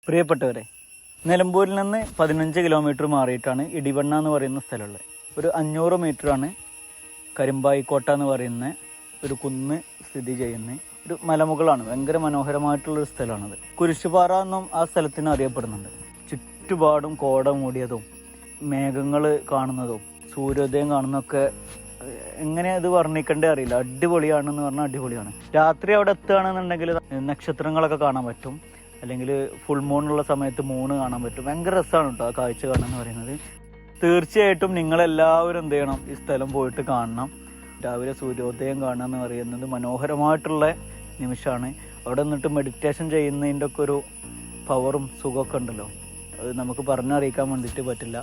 പ്രിയപ്പെട്ടവരെ, നിലമ്പൂരിൽ നിന്ന് 15 കിലോമീറ്റർ മാറിയിട്ടാണ് ഇടിവണ്ണ എന്ന് പറയുന്ന സ്ഥലമുള്ളത്. ഒരു 500 മീറ്ററാണ് കരിമ്പായിക്കോട്ട എന്ന് പറയുന്ന ഒരു കുന്ന് സ്ഥിതി ചെയ്യുന്ന ഒരു മലമുകളാണ്. ഭയങ്കര മനോഹരമായിട്ടുള്ളൊരു സ്ഥലമാണത്. കുരിശുപാറ എന്നും ആ സ്ഥലത്തിന് അറിയപ്പെടുന്നുണ്ട്. ചുറ്റുപാടും കോട മൂടിയതും മേഘങ്ങൾ കാണുന്നതും സൂര്യോദയം കാണുന്നതൊക്കെ എങ്ങനെ അത് വർണ്ണിക്കണ്ടേ അറിയില്ല. അടിപൊളിയാണെന്ന് പറഞ്ഞാൽ അടിപൊളിയാണ്. രാത്രി അവിടെ എത്തുകയാണെന്നുണ്ടെങ്കിൽ നക്ഷത്രങ്ങളൊക്കെ കാണാൻ പറ്റും, അല്ലെങ്കിൽ ഫുൾ മൂണുള്ള സമയത്ത് മൂണ് കാണാൻ പറ്റും. ഭയങ്കര രസമാണ് കേട്ടോ ആ കാഴ്ച കാണാന്ന് പറയുന്നത്. തീർച്ചയായിട്ടും നിങ്ങളെല്ലാവരും എന്ത് ചെയ്യണം, ഈ സ്ഥലം പോയിട്ട് കാണണം. രാവിലെ സൂര്യോദയം കാണുക എന്ന് പറയുന്നത് മനോഹരമായിട്ടുള്ള നിമിഷമാണ്. അവിടെ നിന്നിട്ട് മെഡിറ്റേഷൻ ചെയ്യുന്നതിൻ്റെ ഒക്കെ ഒരു പവറും സുഖമൊക്കെ ഉണ്ടല്ലോ, അത് നമുക്ക് പറഞ്ഞറിയിക്കാൻ വേണ്ടിയിട്ട് പറ്റില്ല.